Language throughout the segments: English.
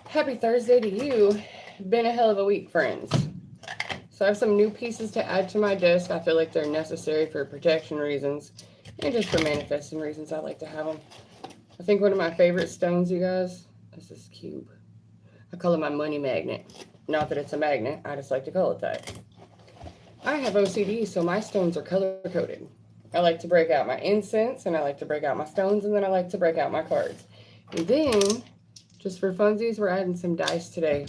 Happy Thursday to you. Been a hell of a week, friends. So I have some new pieces to add to my desk. I feel like they're necessary for protection reasons and just for manifesting reasons. I like to have them. I think one of my favorite stones, you guys, is this cube. I call it my money magnet. Not that it's a magnet, I just like to call it that. I have OCD, so my stones are color coded. I like to break out my incense, and I like to break out my stones, and then I like to break out my cards. And then, just for funsies, we're adding some dice today.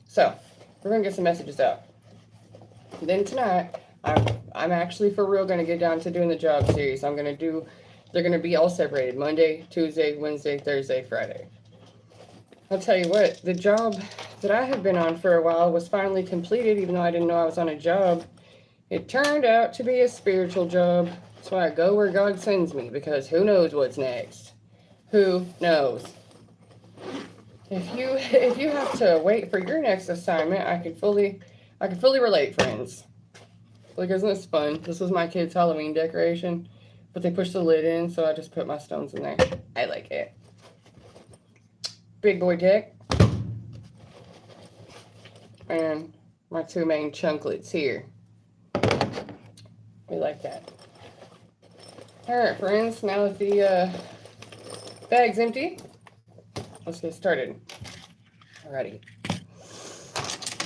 So, we're going to get some messages out. Then tonight, I'm actually for real going to get down to doing the job series. They're going to be all separated. Monday, Tuesday, Wednesday, Thursday, Friday. I'll tell you what, the job that I have been on for a while was finally completed, even though I didn't know I was on a job. It turned out to be a spiritual job. That's why I go where God sends me, because who knows what's next? Who knows? If you have to wait for your next assignment, I can fully relate, friends. Like, isn't this fun? This was my kid's Halloween decoration, but they pushed the lid in, so I just put my stones in there. I like it. Big boy deck. And my two main chunklets here. We like that. Alright, friends, now that the bag's empty, let's get started. Alrighty.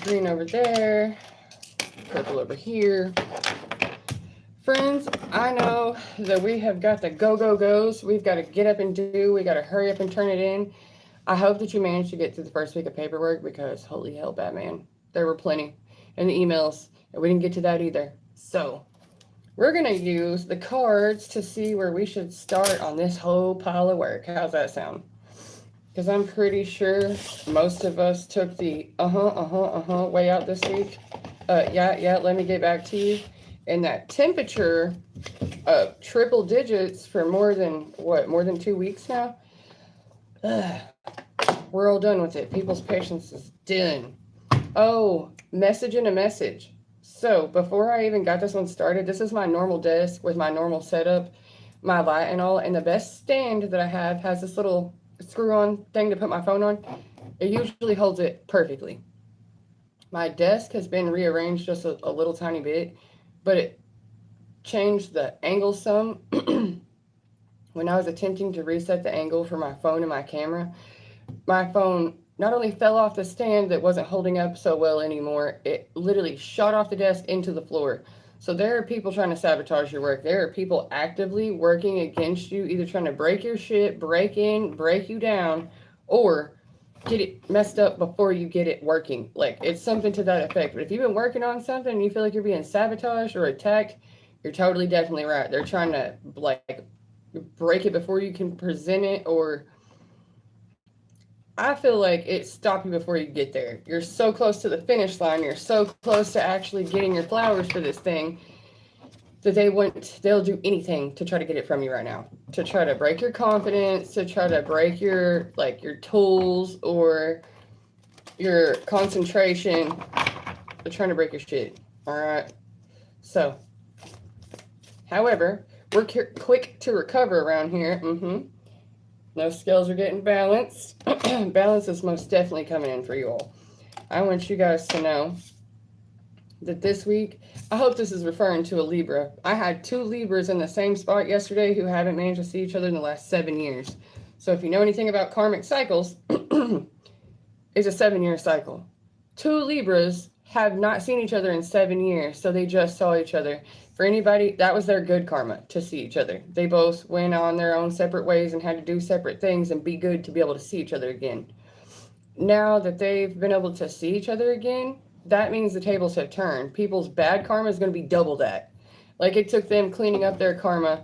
Green over there, purple over here. Friends, I know that we have got the go-go-goes. We've got to get up and do. We got to hurry up and turn it in. I hope that you managed to get through the first week of paperwork, because holy hell, Batman, there were plenty. And the emails, and we didn't get to that either. So, we're going to use the cards to see where we should start on this whole pile of work. How's that sound? Because I'm pretty sure most of us took the way out this week. Yeah, let me get back to you. And that temperature of triple digits for more than 2 weeks now? We're all done with it. People's patience is done. Oh, message and a message. So before I even got this one started, this is my normal desk with my normal setup, my light and all. And the best stand that I have has this little screw-on thing to put my phone on. It usually holds it perfectly. My desk has been rearranged just a little tiny bit, but it changed the angle some. When I was attempting to reset the angle for my phone and my camera, my phone not only fell off the stand that wasn't holding up so well anymore, it literally shot off the desk into the floor. So there are people trying to sabotage your work. There are people actively working against you, either trying to break your shit, break in, break you down, or get it messed up before you get it working. Like, it's something to that effect. But if you've been working on something and you feel like you're being sabotaged or attacked, you're totally definitely right. They're trying to, like, break it before you can present it, or I feel like it stopped you before you get there. You're so close to the finish line. You're so close to actually getting your flowers for this thing that they'll do anything to try to get it from you right now. To try to break your confidence, to try to break your tools or your concentration. They're trying to break your shit. All right. So, however, we're quick to recover around here. No scales are getting balanced. Balance is most definitely coming in for you all. I want you guys to know that this week, I hope this is referring to a Libra. I had 2 Libras in the same spot yesterday who haven't managed to see each other in the last 7 years. So if you know anything about karmic cycles, it's a 7-year cycle. 2 Libras have not seen each other in 7 years, so they just saw each other. For anybody, that was their good karma, to see each other. They both went on their own separate ways and had to do separate things and be good to be able to see each other again. Now that they've been able to see each other again, that means the tables have turned. People's bad karma is going to be double that. Like, it took them cleaning up their karma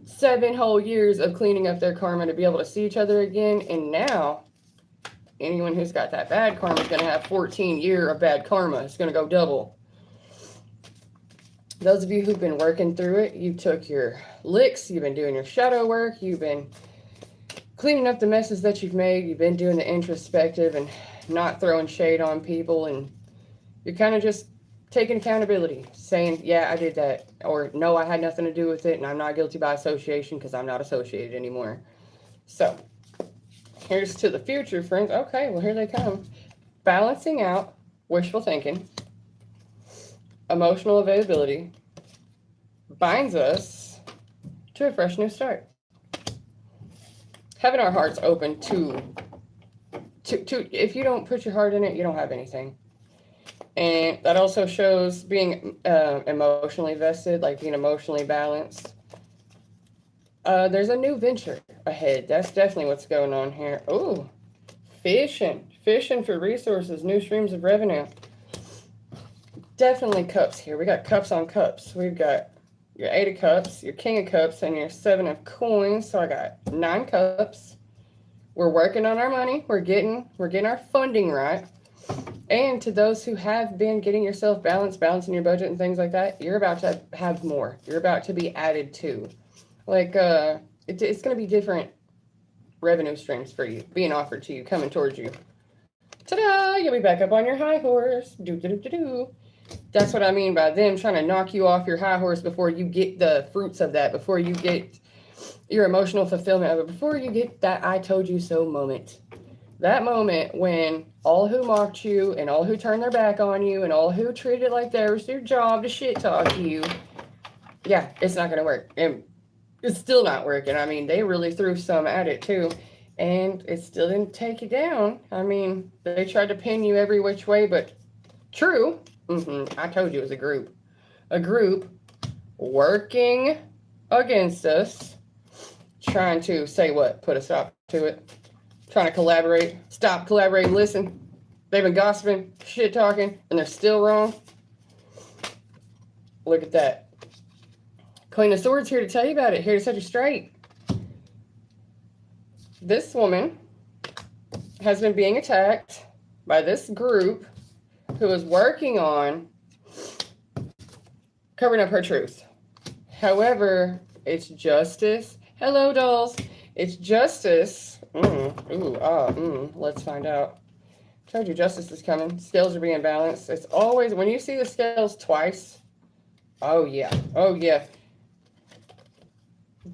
7 whole years of cleaning up their karma to be able to see each other again. And now, anyone who's got that bad karma is going to have 14 years of bad karma. It's going to go double. Those of you who've been working through it, you took your licks, you've been doing your shadow work, you've been cleaning up the messes that you've made, you've been doing the introspective and not throwing shade on people, and you're kind of just taking accountability, saying, yeah, I did that, or no, I had nothing to do with it, and I'm not guilty by association because I'm not associated anymore. So, Here's to the future, friends. Okay, well, here they come. Balancing out wishful thinking, emotional availability, binds us to a fresh new start. Having our hearts open to if you don't put your heart in it, you don't have anything. And that also shows being emotionally vested, like being emotionally balanced. There's a new venture ahead. That's definitely what's going on here. Oh, fishing for resources, new streams of revenue. Definitely cups here. We got cups on cups. We've got your 8 of cups, your king of cups, and your 7 of coins. So I got 9 cups. We're working on our money. We're getting our funding right. And to those who have been getting yourself balancing your budget and things like that, you're about to have more. You're about to be added to. Like, it's going to be different revenue streams for you, being offered to you, coming towards you. Ta-da! You'll be back up on your high horse. Do-do-do-do-do. That's what I mean by them trying to knock you off your high horse before you get the fruits of that, before you get your emotional fulfillment of it, before you get that I told you so moment. That moment when all who mocked you and all who turned their back on you and all who treated it like there was their job to shit talk you, yeah, it's not going to work. And it's still not working. I mean, they really threw some at it too, and it still didn't take you down. I mean, they tried to pin you every which way, but true. I told you it was a group working against us, trying to say what? Put a stop to it. Trying to collaborate. Stop collaborating. Listen. They've been gossiping, shit talking, and they're still wrong. Look at that. Queen of Swords here to tell you about it. Here to set you straight. This woman has been being attacked by this group who is working on covering up her truth. However, it's justice. Hello, dolls. It's justice. Let's find out. Told you justice is coming. Scales are being balanced. It's always, when you see the scales twice, oh yeah.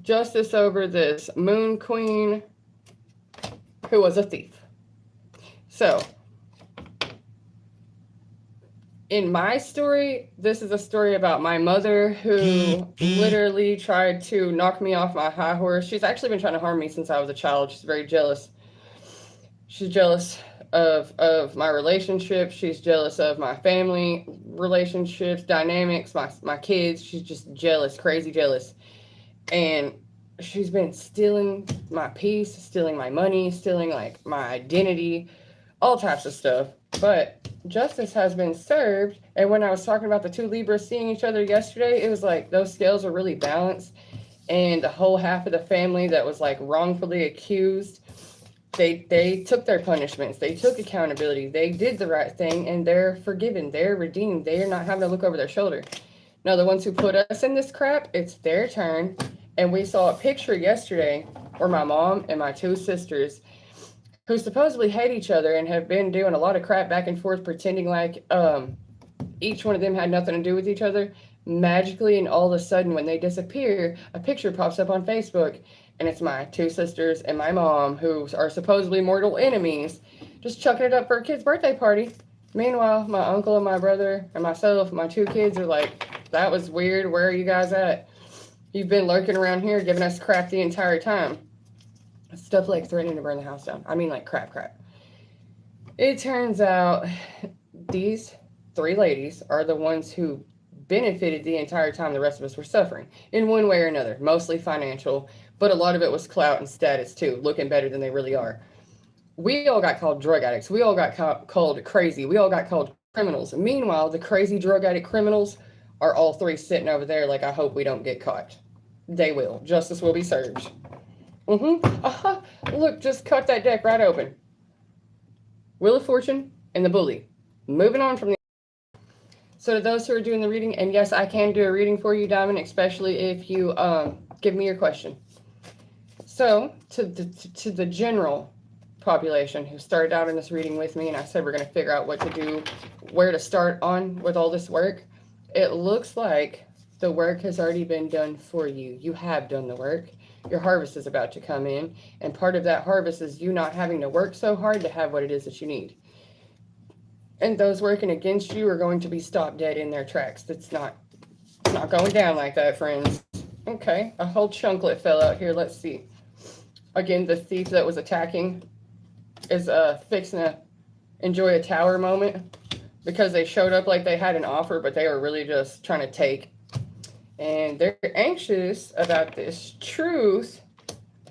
Justice over this moon queen who was a thief. So, in my story, this is a story about my mother who literally tried to knock me off my high horse. She's actually been trying to harm me since I was a child. She's very jealous. She's jealous of my relationship. She's jealous of my family relationships, dynamics, my kids. She's just jealous, crazy jealous. And she's been stealing my peace, stealing my money, stealing like my identity, all types of stuff. But justice has been served. And when I was talking about the 2 Libras seeing each other yesterday, it was like those scales are really balanced. And the whole half of the family that was like wrongfully accused, they took their punishments. They took accountability. They did the right thing, and they're forgiven. They're redeemed. They are not having to look over their shoulder. Now, the ones who put us in this crap, it's their turn. And we saw a picture yesterday where my mom and my 2 sisters, who supposedly hate each other and have been doing a lot of crap back and forth, pretending like each one of them had nothing to do with each other, magically and all of a sudden when they disappear, a picture pops up on Facebook, and it's my 2 sisters and my mom, who are supposedly mortal enemies, just chucking it up for a kid's birthday party. Meanwhile, my uncle and my brother and myself, my 2 kids, are like, that was weird. Where are you guys at? You've been lurking around here giving us crap the entire time. Stuff like threatening to burn the house down. I mean, like crap. It turns out these 3 ladies are the ones who benefited the entire time the rest of us were suffering in one way or another, mostly financial, but a lot of it was clout and status too, looking better than they really are. We all got called drug addicts. We all got called crazy. We all got called criminals. Meanwhile, the crazy drug addict criminals are all 3 sitting over there like, I hope we don't get caught. They will. Justice will be served. Look, just cut that deck right open. Wheel of Fortune and the Bully. Moving on from the... So to those who are doing the reading, and yes, I can do a reading for you, Diamond, especially if you give me your question. So to the general population who started out in this reading with me, and I said we're going to figure out what to do, where to start on with all this work, it looks like the work has already been done for you. You have done the work. Your harvest is about to come in. And part of that harvest is you not having to work so hard to have what it is that you need. And those working against you are going to be stopped dead in their tracks. It's not going down like that, friends. Okay, a whole chunklet fell out here. Let's see. Again, the thief that was attacking is fixing to enjoy a tower moment because they showed up like they had an offer, but they were really just trying to take. And they're anxious about this truth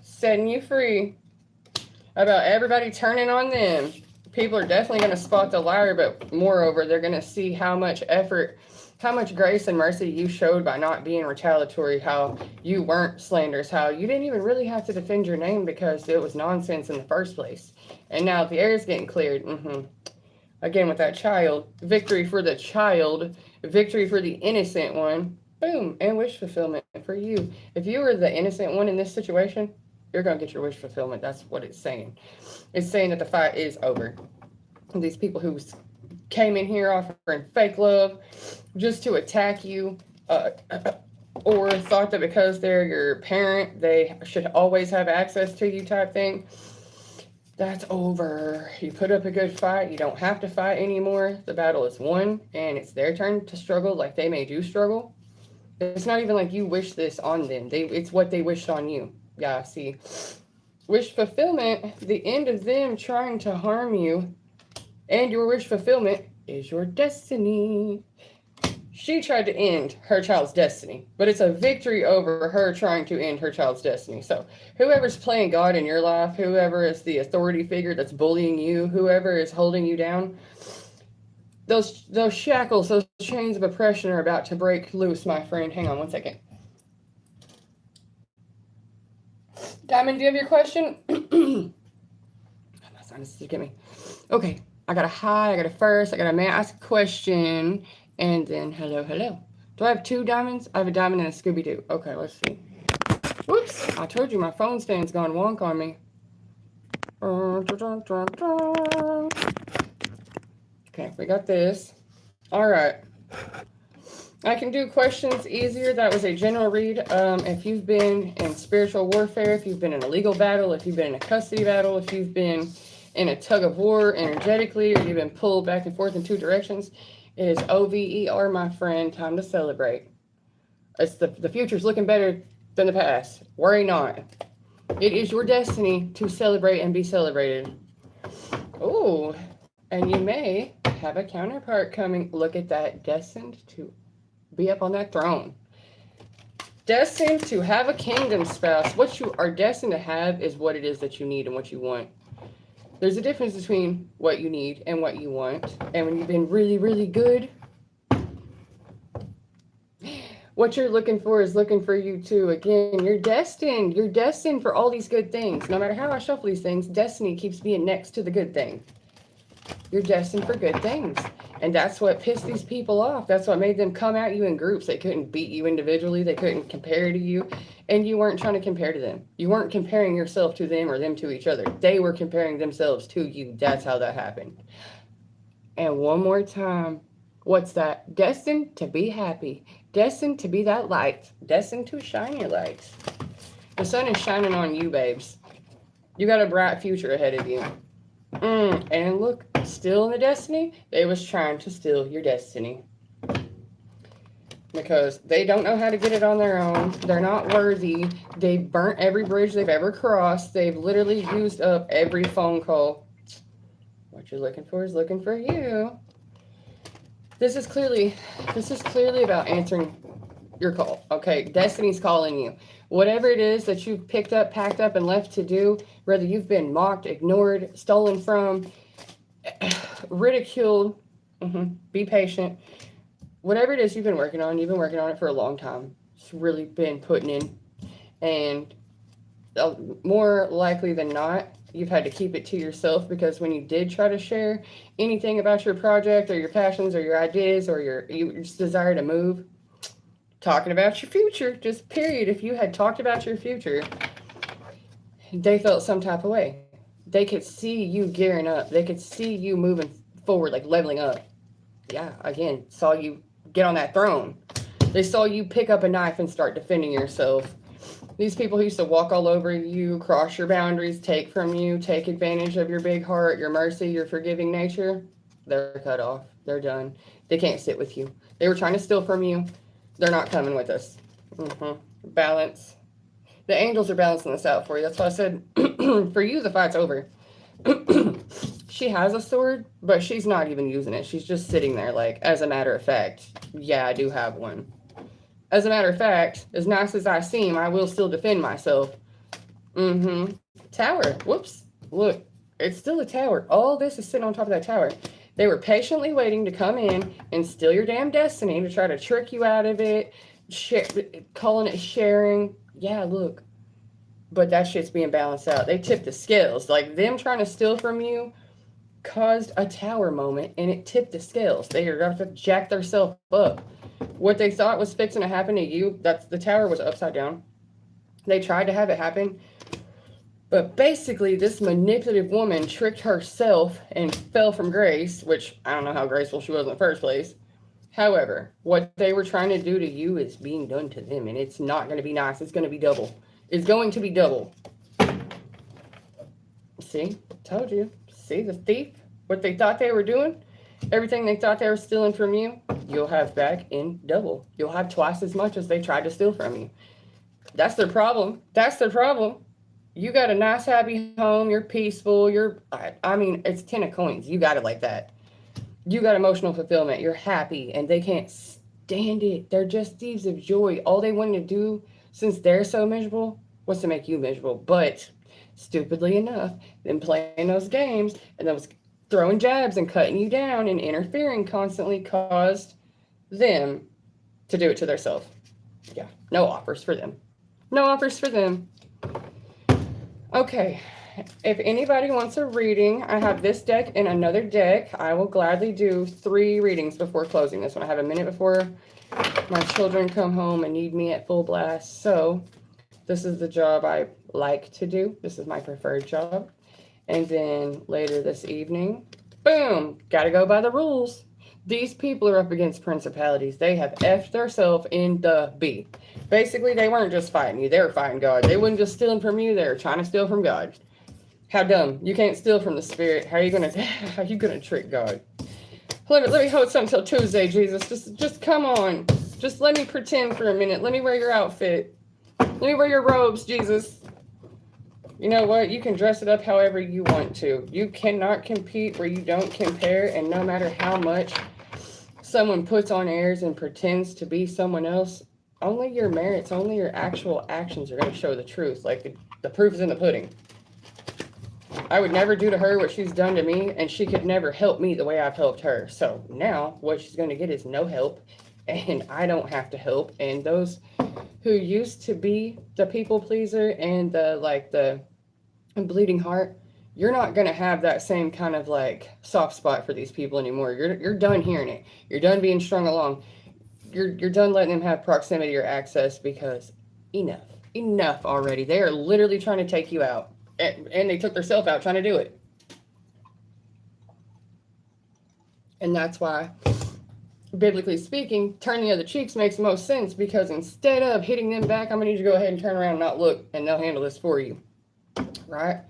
setting you free, about everybody turning on them. People are definitely going to spot the liar, but moreover, they're going to see how much effort, how much grace and mercy you showed by not being retaliatory, how you weren't slanderous, how you didn't even really have to defend your name because it was nonsense in the first place. And now the air is getting cleared. Again, with that child, victory for the child, victory for the innocent one. Boom, and wish fulfillment for you. If you were the innocent one in this situation, you're going to get your wish fulfillment. That's what it's saying. It's saying that the fight is over. These people who came in here offering fake love just to attack you, or thought that because they're your parent, they should always have access to you type thing, that's over. You put up a good fight. You don't have to fight anymore. The battle is won, and it's their turn to struggle like they made you struggle. It's not even like you wish this on them. It's what they wished on you. Yeah, see. Wish fulfillment, the end of them trying to harm you, and your wish fulfillment is your destiny. She tried to end her child's destiny, but it's a victory over her trying to end her child's destiny. So whoever's playing God in your life, whoever is the authority figure that's bullying you, whoever is holding you down, those shackles, those chains of oppression are about to break loose, my friend. Hang on one second. Diamond, do you have your question? My sinus is getting me. Okay, I got a hi, I got a first, I got a man ask a question, and then hello. Do I have two diamonds? I have a diamond and a Scooby-Doo. Okay, let's see. Whoops, I told you my phone stand's gone wonk on me. Okay, we got this. All right. I can do questions easier. That was a general read. If you've been in spiritual warfare, if you've been in a legal battle, if you've been in a custody battle, if you've been in a tug of war energetically, or you've been pulled back and forth in two directions, it is OVER, my friend. Time to celebrate. It's the future's looking better than the past. Worry not. It is your destiny to celebrate and be celebrated. Oh, and you may have a counterpart coming. Look at that. Destined to be up on that throne. Destined to have a kingdom spouse. What you are destined to have is what it is that you need and what you want. There's a difference between what you need and what you want. And when you've been really, really good, what you're looking for is looking for you too. Again, you're destined. You're destined for all these good things. No matter how I shuffle these things, destiny keeps being next to the good thing. You're destined for good things. And that's what pissed these people off. That's what made them come at you in groups. They couldn't beat you individually. They couldn't compare to you. And you weren't trying to compare to them. You weren't comparing yourself to them or them to each other. They were comparing themselves to you. That's how that happened. And one more time. What's that? Destined to be happy. Destined to be that light. Destined to shine your light. The sun is shining on you, babes. You got a bright future ahead of you. And look, still in the destiny, they was trying to steal your destiny. Because they don't know how to get it on their own. They're not worthy. They burnt every bridge they've ever crossed. They've literally used up every phone call. What you're looking for is looking for you. This is clearly about answering your call. Okay, destiny's calling you. Whatever it is that you've picked up, packed up, and left to do, whether you've been mocked, ignored, stolen from, ridiculed, be patient. Whatever it is you've been working on it for a long time. It's really been putting in. And more likely than not, you've had to keep it to yourself, because when you did try to share anything about your project or your passions or your ideas or your desire to move, talking about your future, just period. If you had talked about your future, they felt some type of way. They could see you gearing up. They could see you moving forward, like leveling up. Yeah, again, saw you get on that throne. They saw you pick up a knife and start defending yourself. These people who used to walk all over you, cross your boundaries, take from you, take advantage of your big heart, your mercy, your forgiving nature, they're cut off. They're done. They can't sit with you. They were trying to steal from you. They're not coming with us. Balance. The angels are balancing this out for you. That's why I said, for you, the fight's over. She has a sword, but she's not even using it. She's just sitting there like, as a matter of fact, yeah, I do have one. As a matter of fact, as nice as I seem, I will still defend myself. Tower. Whoops. Look, it's still a tower. All this is sitting on top of that tower. They were patiently waiting to come in and steal your damn destiny to try to trick you out of it, calling it sharing. Yeah, look. But that shit's being balanced out. They tipped the scales. Like, them trying to steal from you caused a tower moment, and it tipped the scales. They are going to jack themselves up. What they thought was fixing to happen to you, that's the tower was upside down. They tried to have it happen. But basically, this manipulative woman tricked herself and fell from grace, which I don't know how graceful she was in the first place. However, what they were trying to do to you is being done to them, and it's not going to be nice. It's going to be double. It's going to be double. See? Told you. See the thief? What they thought they were doing? Everything they thought they were stealing from you, you'll have back in double. You'll have twice as much as they tried to steal from you. That's their problem. That's their problem. You got a nice, happy home. You're peaceful. I mean, it's 10 of coins. You got it like that. You got emotional fulfillment. You're happy, and they can't stand it. They're just thieves of joy. All they wanted to do, since they're so miserable, was to make you miserable. But stupidly enough, them playing those games and those throwing jabs and cutting you down and interfering constantly caused them to do it to themselves. Yeah, no offers for them. No offers for them. Okay, if anybody wants a reading, I have this deck and another deck. I will gladly do 3 readings before closing this one. I have a minute before my children come home and need me at full blast. So this is the job I like to do. This is my preferred job. And then later this evening, boom, got to go by the rules. These people are up against principalities. They have effed themselves in the B. Basically, they weren't just fighting you. They were fighting God. They weren't just stealing from you. They were trying to steal from God. How dumb. You can't steal from the spirit. How are you gonna trick God? Let me hold something till Tuesday, Jesus. Just come on. Just let me pretend for a minute. Let me wear your outfit. Let me wear your robes, Jesus. You know what? You can dress it up however you want to. You cannot compete where you don't compare, and no matter how much someone puts on airs and pretends to be someone else, only your merits, only your actual actions are going to show the truth. Like, the proof is in the pudding. I would never do to her what she's done to me, and she could never help me the way I've helped her. So now what she's going to get is no help, and I don't have to help. And those who used to be the people pleaser and the bleeding heart, you're not going to have that same kind of like soft spot for these people anymore. You're done hearing it. You're done being strung along. You're done letting them have proximity or access, because enough already. They are literally trying to take you out, and they took themselves out trying to do it. And that's why, biblically speaking, turning the other cheeks makes the most sense, because instead of hitting them back, I'm going to need you to go ahead and turn around and not look, and they'll handle this for you. Right?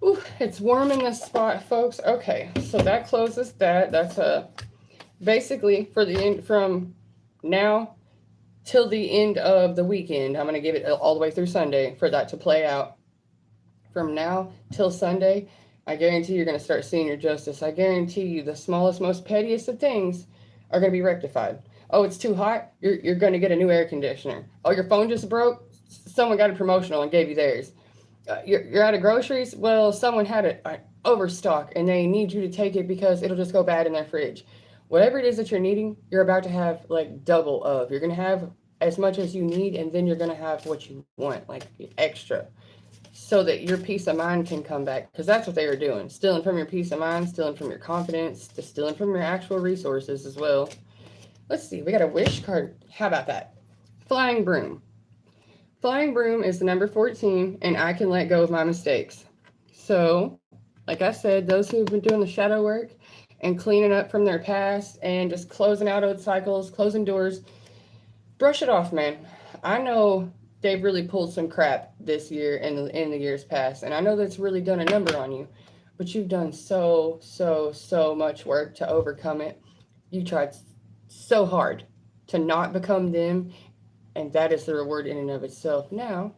Ooh, it's warm in this spot, folks. Okay, so that closes that. That's basically for the end, from now till the end of the weekend. I'm going to give it all the way through Sunday for that to play out. From now till Sunday, I guarantee you're going to start seeing your justice. I guarantee you the smallest, most pettiest of things are going to be rectified. Oh, it's too hot? You're going to get a new air conditioner. Oh, your phone just broke? Someone got a promotional and gave you theirs. You're out of groceries? Well, someone had an overstock and they need you to take it because it'll just go bad in their fridge. Whatever it is that you're needing, you're about to have like double of. You're going to have as much as you need, and then you're going to have what you want, like extra, so that your peace of mind can come back. Because that's what they were doing. Stealing from your peace of mind, stealing from your confidence, stealing from your actual resources as well. Let's see. We got a wish card. How about that? Flying broom. Flying broom is the number 14, and I can let go of my mistakes. So, like I said, those who've been doing the shadow work and cleaning up from their past and just closing out old cycles, closing doors, brush it off, man. I know they've really pulled some crap this year and in the years past. And I know that's really done a number on you, but you've done so much work to overcome it. You tried so hard to not become them, and that is the reward in and of itself. Now,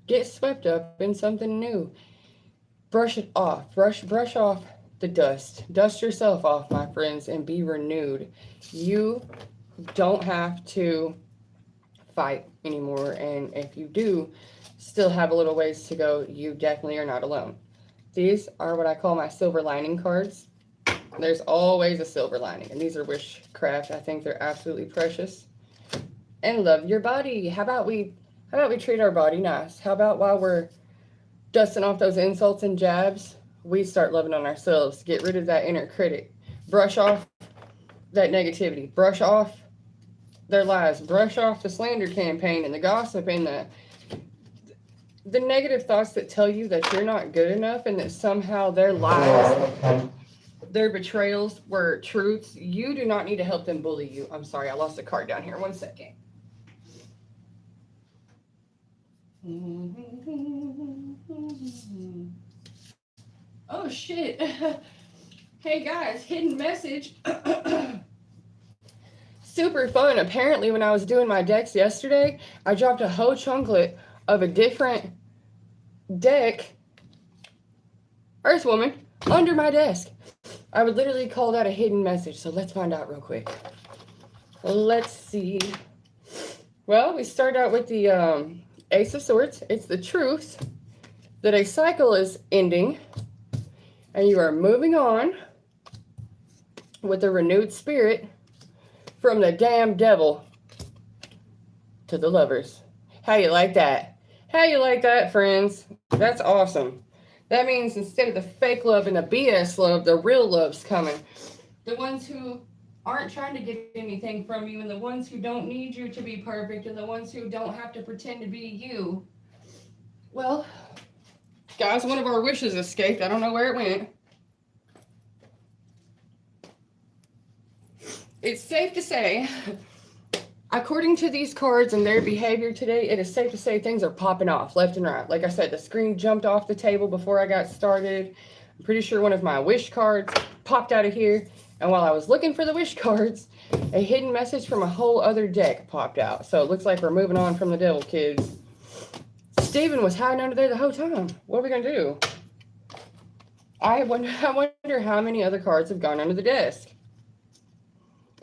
get swept up in something new. Brush it off. Brush off the dust. Dust yourself off, my friends, and be renewed. You don't have to fight anymore, and if you do still have a little ways to go, you definitely are not alone. These are what I call my silver lining cards. There's always a silver lining, and these are wishcraft. I think they're absolutely precious. And love your body. How about we treat our body nice? How about while we're dusting off those insults and jabs, we start loving on ourselves. Get rid of that inner critic. Brush off that negativity. Brush off their lies. Brush off the slander campaign and the gossip and the negative thoughts that tell you that you're not good enough and that somehow their lies, their betrayals were truths. You do not need to help them bully you. I'm sorry, I lost a card down here. 1 second. Oh shit. Hey guys, hidden message. Super fun. Apparently when I was doing my decks yesterday, I dropped a whole chunklet of a different deck, Earthwoman, under my desk. I would literally call that a hidden message. So let's find out real quick. Let's see. Well, we start out with the Ace of Swords. It's the truth that a cycle is ending and you are moving on with a renewed spirit from the damn devil to the lovers. How you like that? How you like that, friends? That's awesome. That means instead of the fake love and the BS love, the real love's coming. The ones who aren't trying to get anything from you, and the ones who don't need you to be perfect, and the ones who don't have to pretend to be you. Well, guys, one of our wishes escaped. I don't know where it went. It's safe to say, according to these cards and their behavior today, it is safe to say things are popping off left and right. Like I said, the screen jumped off the table before I got started. I'm pretty sure one of my wish cards popped out of here. And while I was looking for the wish cards, a hidden message from a whole other deck popped out. So it looks like we're moving on from the devil, kids. Steven was hiding under there the whole time. What are we going to do? I wonder how many other cards have gone under the desk.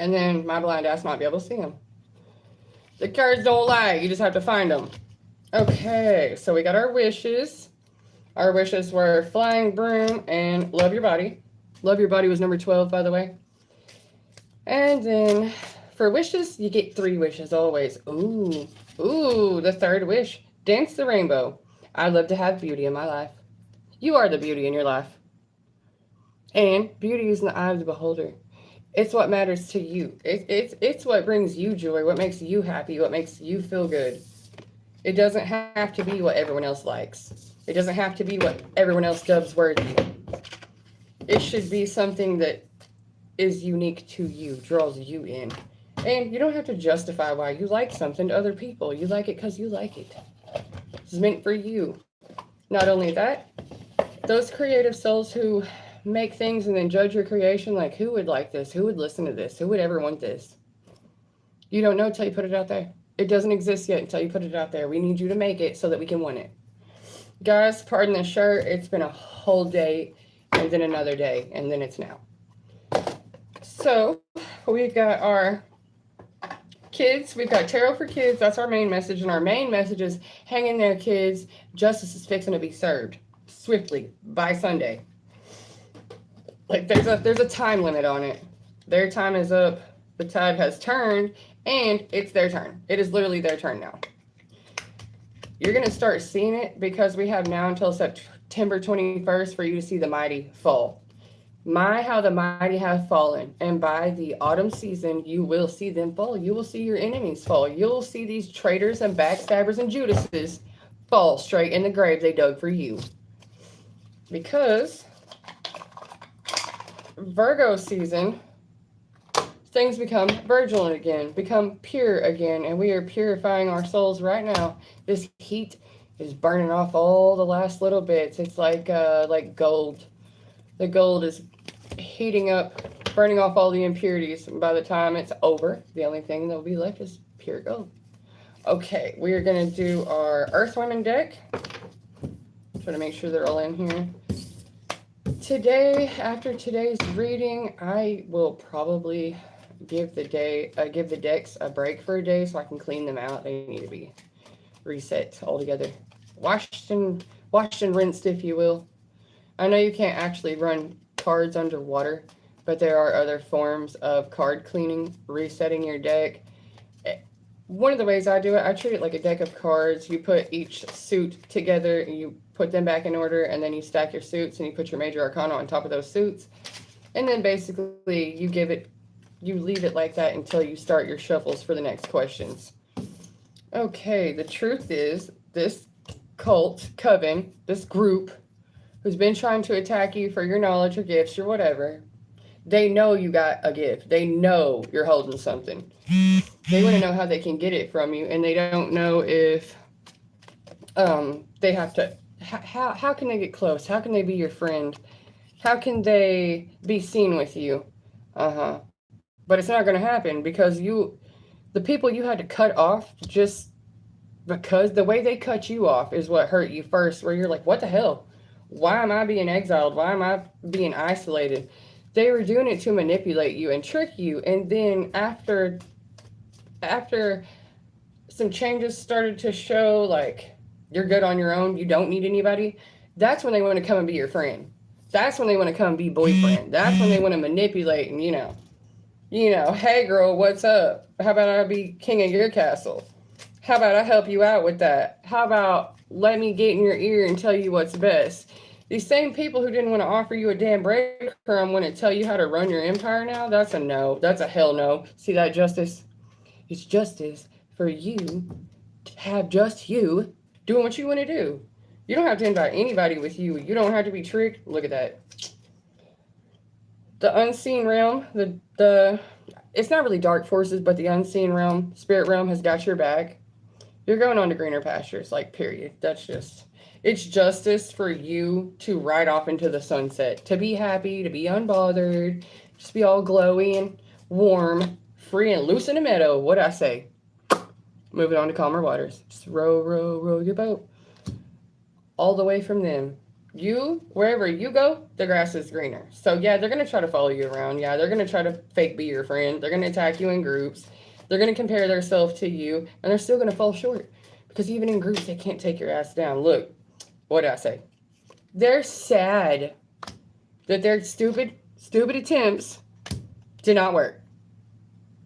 And then my blind ass might be able to see them. The cards don't lie. You just have to find them. Okay, so we got our wishes. Our wishes were Flying Broom and Love Your Body. Love Your Body was number 12, by the way. And then for wishes, you get 3 wishes always. Ooh, the third wish. Dance the rainbow. I'd love to have beauty in my life. You are the beauty in your life. And beauty is in the eye of the beholder. It's what matters to you. It's what brings you joy, what makes you happy, what makes you feel good. It doesn't have to be what everyone else likes. It doesn't have to be what everyone else dubs worthy. It should be something that is unique to you, draws you in. And you don't have to justify why you like something to other people. You like it because you like it. It's meant for you. Not only that, those creative souls who make things and then judge your creation, like who would like this? Who would listen to this? Who would ever want this? You don't know until you put it out there. It doesn't exist yet until you put it out there. We need you to make it so that we can want it. Guys, pardon the shirt. It's been a whole day and then another day and then it's now. So we've got our kids. We've got tarot for kids. That's our main message. And our main message is hang in there, kids. Justice is fixing to be served swiftly by Sunday. Like there's a time limit on it. Their time is up. The tide has turned and it's their turn. It is literally their turn now. You're going to start seeing it because we have now until September 21st for you to see the mighty fall. My, how the mighty have fallen. And by the autumn season, you will see them fall. You will see your enemies fall. You'll see these traitors and backstabbers and Judases fall straight in the grave they dug for you. Because Virgo season things become virginal again, become pure again, and we are purifying our souls right now. This heat is burning off all the last little bits. It's like gold. The gold is heating up, burning off all the impurities. And by the time it's over, the only thing that will be left is pure gold. Okay, we are going to do our Earth Women deck. Try to make sure they're all in here. Today, after today's reading, I will probably give the decks a break for a day so I can clean them out. They need to be reset altogether. Washed and rinsed, if you will. I know you can't actually run cards underwater, but there are other forms of card cleaning, resetting your deck. One of the ways I do it, I treat it like a deck of cards. You put each suit together, and you put them back in order, and then you stack your suits, and you put your major arcana on top of those suits. And then basically you leave it like that until you start your shuffles for the next questions. Okay, the truth is, this cult, coven, this group, who's been trying to attack you for your knowledge or gifts or whatever, they know you got a gift. They know you're holding something. They want to know how they can get it from you, and they don't know if they have to. How can they get close? How can they be your friend? How can they be seen with you? But it's not going to happen because the people you had to cut off just because the way they cut you off is what hurt you first, where you're like, what the hell? Why am I being exiled? Why am I being isolated? They were doing it to manipulate you and trick you. And then after some changes started to show, like, you're good on your own, you don't need anybody, that's when they want to come and be your friend. That's when they want to come be boyfriend. That's when they want to manipulate and, hey girl, what's up? How about I be king of your castle? How about I help you out with that? How about let me get in your ear and tell you what's best? These same people who didn't want to offer you a damn breadcrumb want to tell you how to run your empire now? That's a no. That's a hell no. See that, justice? It's justice for you to have just you doing what you want to do. You don't have to invite anybody with you. You don't have to be tricked. Look at that. The unseen realm, it's not really dark forces, but the unseen realm, spirit realm has got your back. You're going on to greener pastures, like, period. It's justice for you to ride off into the sunset, to be happy, to be unbothered, just be all glowy and warm, free and loose in the meadow. What'd I say? Moving on to calmer waters. Just row, row, row your boat. All the way from them. Wherever you go, the grass is greener. So yeah, they're going to try to follow you around. Yeah, they're going to try to fake be your friend. They're going to attack you in groups. They're going to compare themselves to you, and they're still going to fall short. Because even in groups, they can't take your ass down. Look, what did I say? They're sad that their stupid attempts did not work.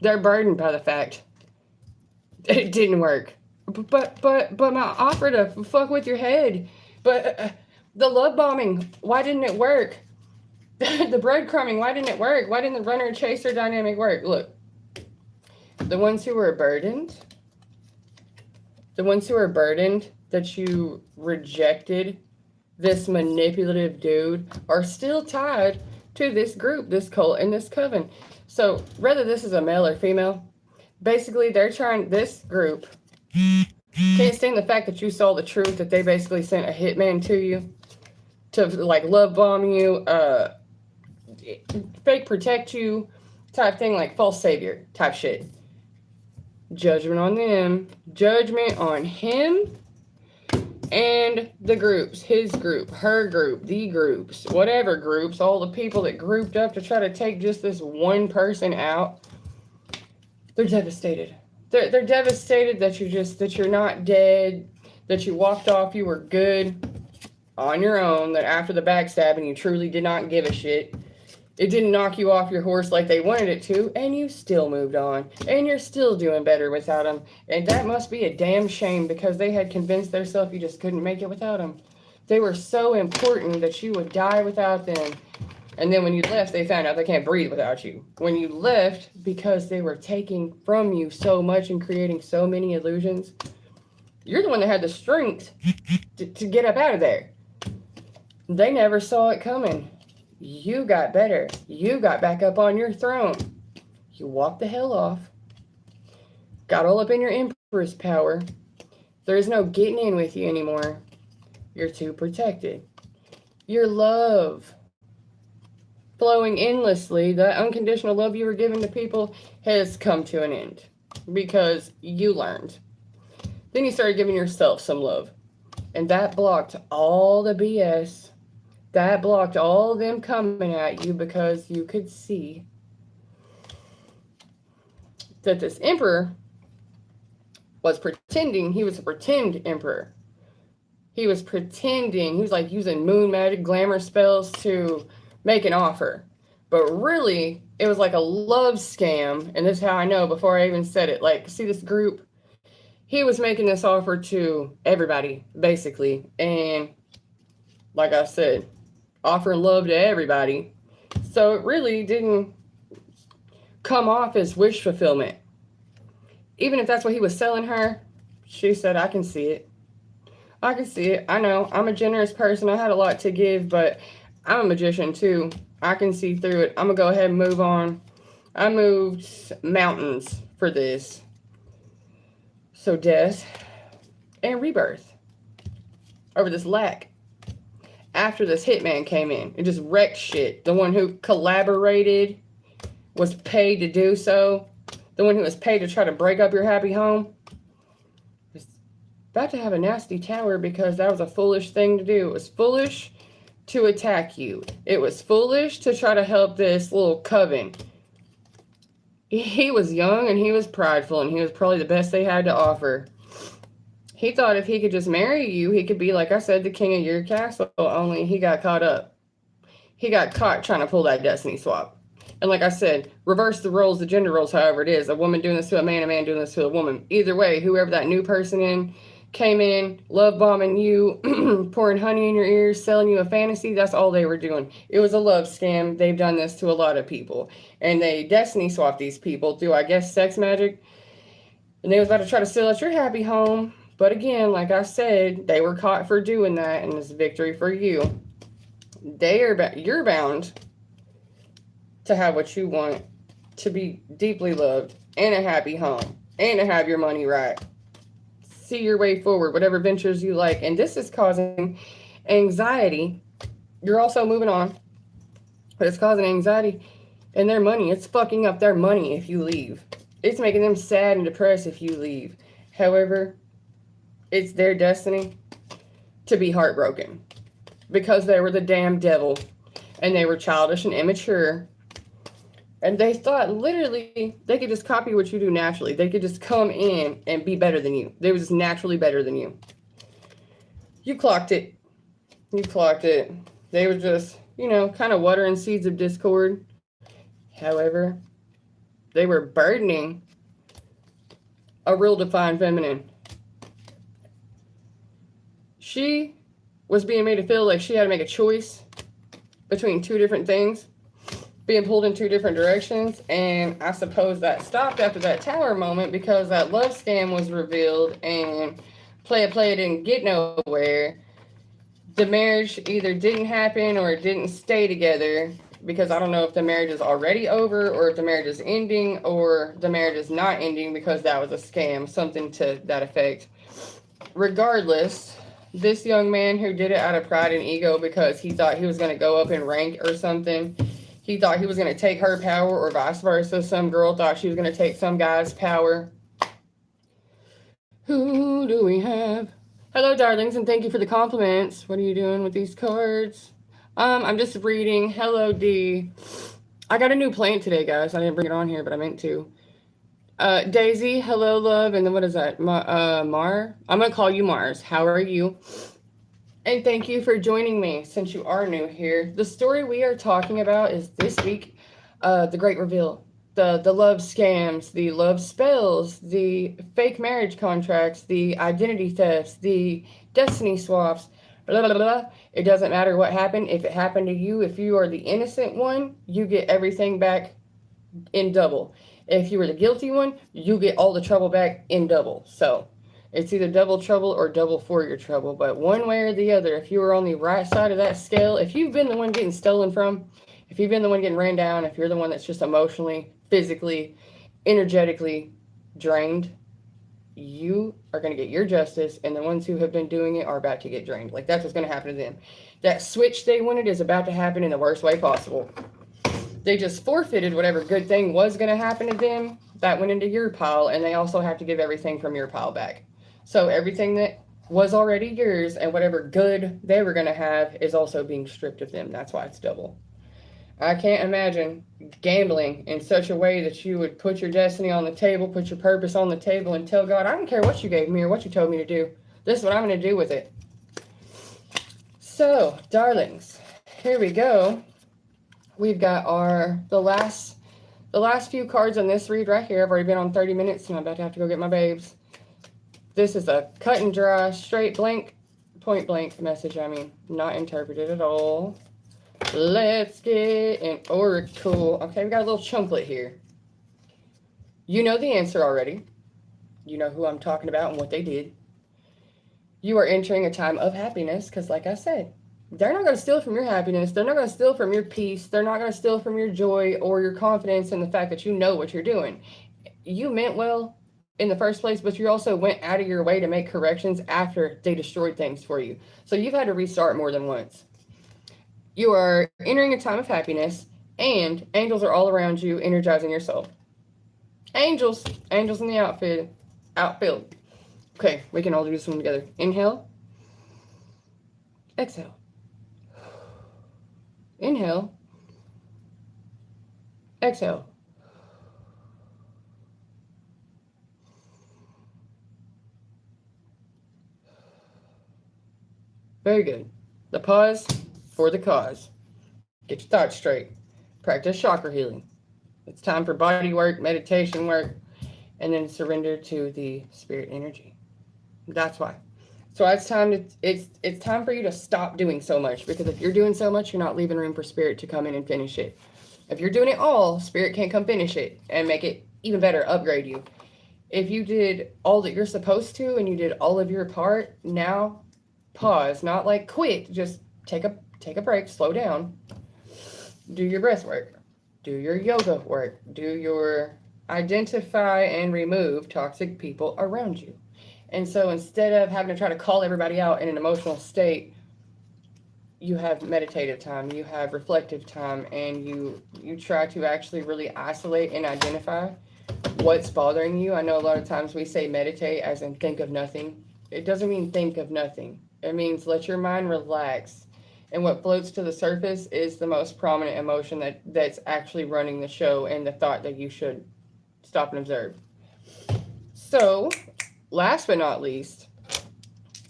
They're burdened by the fact it didn't work. But my offer to fuck with your head. But the love bombing, why didn't it work? The breadcrumbing, why didn't it work? Why didn't the runner chaser dynamic work? Look, the ones who were burdened that you rejected this manipulative dude are still tied to this group, this cult, and this coven. So whether this is a male or female, basically this group can't stand the fact that you saw the truth, that they basically sent a hitman to you to, like, love bomb you, fake protect you type thing, like false savior type shit. Judgment on them, judgment on him and the groups, his group, her group, the groups, whatever groups, all the people that grouped up to try to take just this one person out. They're devastated. They're devastated that you're not dead, that you walked off, you were good on your own, that after the backstabbing you truly did not give a shit. It didn't knock you off your horse like they wanted it to, and you still moved on, and you're still doing better without them. And that must be a damn shame, because they had convinced themselves you just couldn't make it without them. They were so important that you would die without them. And then when you left, they found out they can't breathe without you. When you left, because they were taking from you so much and creating so many illusions, you're the one that had the strength to get up out of there. They never saw it coming. You got better. You got back up on your throne. You walked the hell off. Got all up in your Empress power. There is no getting in with you anymore. You're too protected. Your love flowing endlessly, the unconditional love you were giving to people has come to an end because you learned. Then you started giving yourself some love. And that blocked all the BS. That blocked all of them coming at you because you could see that this emperor was pretending he was a pretend emperor. He was pretending, he was like using moon magic, glamour spells to make an offer. But really, it was like a love scam. And this is how I know before I even said it. Like, see this group? He was making this offer to everybody, basically. And like I said, offering love to everybody. So it really didn't come off as wish fulfillment. Even if that's what he was selling her, she said, I can see it. I can see it. I know. I'm a generous person. I had a lot to give, but I'm a magician too. I can see through it. I'm going to go ahead and move on. I moved mountains for this. So death and rebirth over this lack. After this hitman came in and just wrecked shit. The one who collaborated was paid to do so. The one who was paid to try to break up your happy home was about to have a nasty tower because that was a foolish thing to do. It was foolish to attack you. It was foolish to try to help this little coven. He was young and he was prideful and he was probably the best they had to offer. He thought if he could just marry you, he could be, like I said, the king of your castle, only he got caught up. He got caught trying to pull that destiny swap. And like I said, reverse the roles, the gender roles, however it is. A woman doing this to a man doing this to a woman. Either way, whoever that new person came in, love bombing you, pouring honey in your ears, selling you a fantasy, that's all they were doing. It was a love scam. They've done this to a lot of people. And they destiny swapped these people through, I guess, sex magic. And they was about to try to steal at your happy home. But again, like I said, they were caught for doing that, and it's victory for you. You're bound to have what you want, to be deeply loved, and a happy home, and to have your money right. See your way forward, whatever ventures you like. And this is causing anxiety. You're also moving on, but it's causing anxiety and their money. It's fucking up their money if you leave. It's making them sad and depressed if you leave. However, it's their destiny to be heartbroken because they were the damn devil and they were childish and immature. And they thought literally they could just copy what you do naturally. They could just come in and be better than you. They were just naturally better than you. You clocked it. You clocked it. They were just, kind of watering seeds of discord. However, they were burdening a real defined feminine. She was being made to feel like she had to make a choice between two different things, being pulled in two different directions, and I suppose that stopped after that tower moment because that love scam was revealed and play didn't get nowhere. The marriage either didn't happen or it didn't stay together because I don't know if the marriage is already over or if the marriage is ending or the marriage is not ending because that was a scam, something to that effect. Regardless, this young man who did it out of pride and ego because he thought he was going to go up in rank or something. He thought he was going to take her power or vice versa. Some girl thought she was going to take some guy's power. Who do we have? Hello, darlings, and thank you for the compliments. What are you doing with these cards? I'm just reading. Hello, D. I got a new plant today, guys. I didn't bring it on here, but I meant to. Daisy, hello, love. And then what is that? Mar? I'm going to call you Mars. How are you? And thank you for joining me since you are new here. The story we are talking about is this week, the great reveal. The love scams, the love spells, the fake marriage contracts, the identity thefts, the destiny swaps, blah, blah, blah. It doesn't matter what happened. If it happened to you, if you are the innocent one, you get everything back in double. If you were the guilty one, you get all the trouble back in double. So it's either double trouble or double for your trouble. But one way or the other, if you were on the right side of that scale, if you've been the one getting stolen from, If you've been the one getting ran down, if you're the one that's just emotionally, physically, energetically drained, you are going to get your justice, and the ones who have been doing it are about to get drained. Like, that's what's going to happen to them. That switch they wanted is about to happen in the worst way possible. They just forfeited whatever good thing was going to happen to them that went into your pile, and they also have to give everything from your pile back. So everything that was already yours and whatever good they were going to have is also being stripped of them. That's why it's double. I can't imagine gambling in such a way that you would put your destiny on the table, put your purpose on the table, and tell God, I don't care what you gave me or what you told me to do. This is what I'm going to do with it. So, darlings, here we go. We've got the last few cards on this read right here. I've already been on 30 minutes, and I'm about to have to go get my babes. This is a cut and dry, straight blank, point blank message. I mean, not interpreted at all. Let's get an oracle. Okay, we got a little chunklet here. You know the answer already. You know who I'm talking about and what they did. You are entering a time of happiness because, like I said, they're not going to steal from your happiness. They're not going to steal from your peace. They're not going to steal from your joy or your confidence in the fact that you know what you're doing. You meant well in the first place, but you also went out of your way to make corrections after they destroyed things for you. So you've had to restart more than once. You are entering a time of happiness, and angels are all around you, energizing your soul. Angels in the outfield. Okay, we can all do this one together. Inhale. Exhale. Inhale. Exhale. Very good. The pause for the cause. Get your thoughts straight. Practice chakra healing. It's time for body work, meditation work, and then surrender to the spirit energy. That's why. So it's time for you to stop doing so much, because if you're doing so much, you're not leaving room for spirit to come in and finish it. If you're doing it all, spirit can't come finish it and make it even better, upgrade you. If you did all that you're supposed to and you did all of your part, now pause, not like quit, just take a break, slow down, do your breath work, do your yoga work, do your identify and remove toxic people around you. And so instead of having to try to call everybody out in an emotional state, you have meditative time, you have reflective time, and you try to actually really isolate and identify what's bothering you. I know a lot of times we say meditate as in think of nothing. It doesn't mean think of nothing. It means let your mind relax. And what floats to the surface is the most prominent emotion that's actually running the show, and the thought that you should stop and observe. So, last but not least,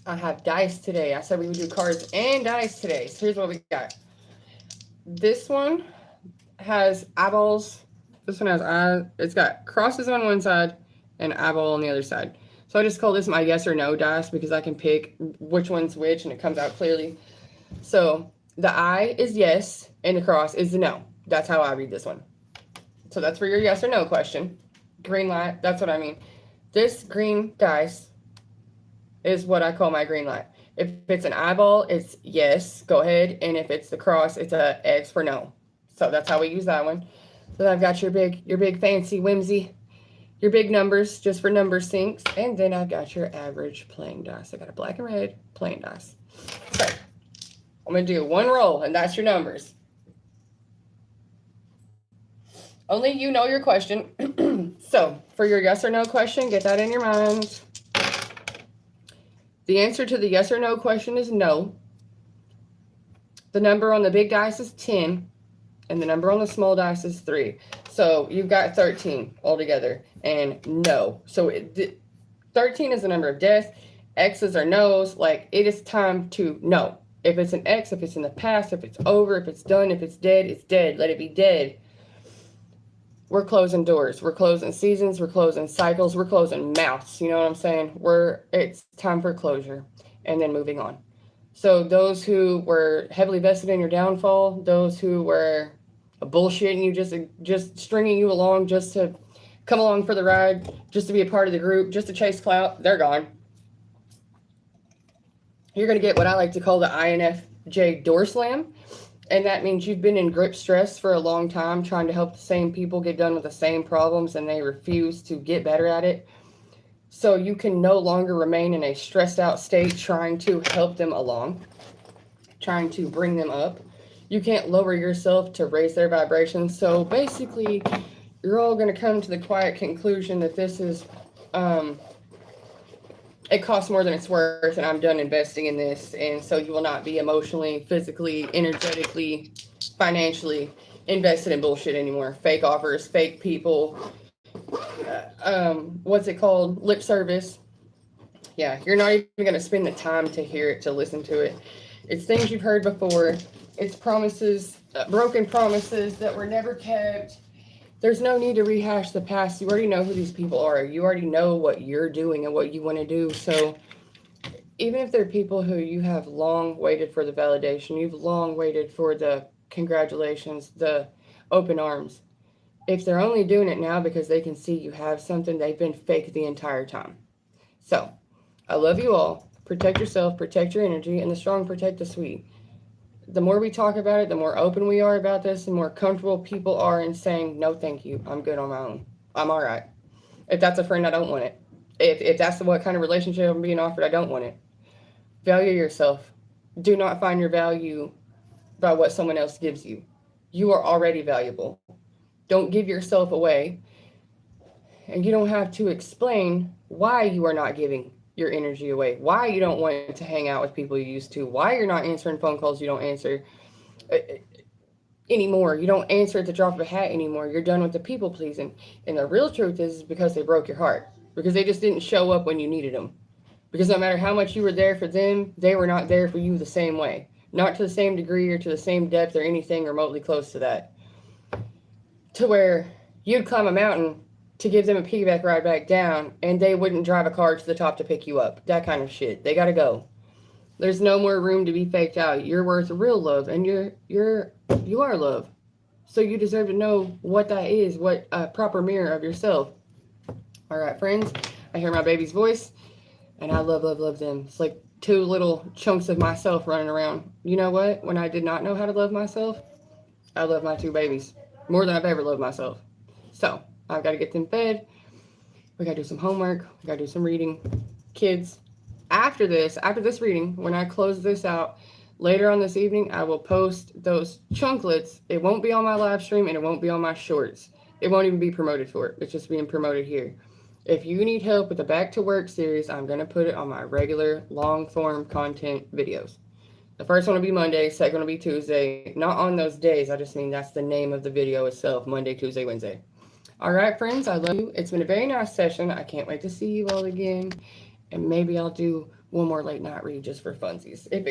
I have dice today. I said we would do cards and dice today. So here's what we got. This one has eyeballs. This one has eyes. It's got crosses on one side and eyeball on the other side. So I just call this my yes or no dice because I can pick which one's which and it comes out clearly. So the I is yes and the cross is the no. That's how I read this one. So that's for your yes or no question. Green light, that's what I mean. This green dice is what I call my green light. If it's an eyeball, it's yes, go ahead. And if it's the cross, it's a X for no. So that's how we use that one. Then I've got your big fancy whimsy, your big numbers, just for number sinks. And then I've got your average playing dice. I got a black and red playing dice. So I'm going to do one roll, and that's your numbers. Only you know your question. So for your yes or no question, get that in your mind. The answer to the yes or no question is no. The number on the big dice is 10, and the number on the small dice is 3. So you've got 13 altogether, and no. So 13 is the number of death. X's are no's. Like, it is time to know. If it's an X, if it's in the past, if it's over, if it's done, if it's dead, it's dead. Let it be dead. We're closing doors. We're closing seasons. We're closing cycles. We're closing mouths. You know what I'm saying? It's time for closure, and then moving on. So those who were heavily vested in your downfall, those who were bullshitting you, just stringing you along, just to come along for the ride, just to be a part of the group, just to chase clout, they're gone. You're going to get what I like to call the INFJ door slam. And that means you've been in grip stress for a long time trying to help the same people get done with the same problems and they refuse to get better at it. So you can no longer remain in a stressed out state trying to help them along, trying to bring them up. You can't lower yourself to raise their vibration. So basically, you're all going to come to the quiet conclusion that this is, it costs more than it's worth, and I'm done investing in this. And so you will not be emotionally, physically, energetically, financially invested in bullshit anymore. Fake offers, fake people, what's it called? Lip service. Yeah, you're not even going to spend the time to hear it, to listen to it. It's things you've heard before. It's promises, broken promises that were never kept. There's no need to rehash the past. You already know who these people are. You already know what you're doing and what you want to do. So even if they're people who you have long waited for the validation, you've long waited for the congratulations, the open arms. If they're only doing it now because they can see you have something, they've been fake the entire time. So I love you all. Protect yourself, protect your energy, and the strong protect the sweet. The more we talk about it, the more open we are about this, the more comfortable people are in saying, no, thank you. I'm good on my own. I'm all right. If that's a friend, I don't want it. If that's what kind of relationship I'm being offered, I don't want it. Value yourself. Do not find your value by what someone else gives you. You are already valuable. Don't give yourself away. And you don't have to explain why you are not giving your energy away, why you don't want to hang out with people you used to, why you're not answering phone calls you don't answer anymore. You don't answer at the drop of a hat anymore. You're done with the people pleasing. And the real truth is because they broke your heart, because they just didn't show up when you needed them. Because no matter how much you were there for them, they were not there for you the same way. Not to the same degree or to the same depth or anything remotely close to that. To where you'd climb a mountain to give them a piggyback ride back down, and they wouldn't drive a car to the top to pick you up. That kind of shit. They gotta go. There's no more room to be faked out. You're worth real love, and you are love. So you deserve to know what that is, what a proper mirror of yourself. All right, friends. I hear my baby's voice, and I love, love, love them. It's like two little chunks of myself running around. You know what? When I did not know how to love myself, I love my two babies more than I've ever loved myself. So I've got to get them fed. We got to do some homework. We got to do some reading. Kids, after this reading, when I close this out, later on this evening, I will post those chunklets. It won't be on my live stream and it won't be on my shorts. It won't even be promoted for it. It's just being promoted here. If you need help with the Back to Work series, I'm going to put it on my regular long form content videos. The first one will be Monday, second one will be Tuesday. Not on those days. I just mean that's the name of the video itself. Monday, Tuesday, Wednesday. All right, friends, I love you. It's been a very nice session. I can't wait to see you all again. And maybe I'll do one more late night read just for funsies. If it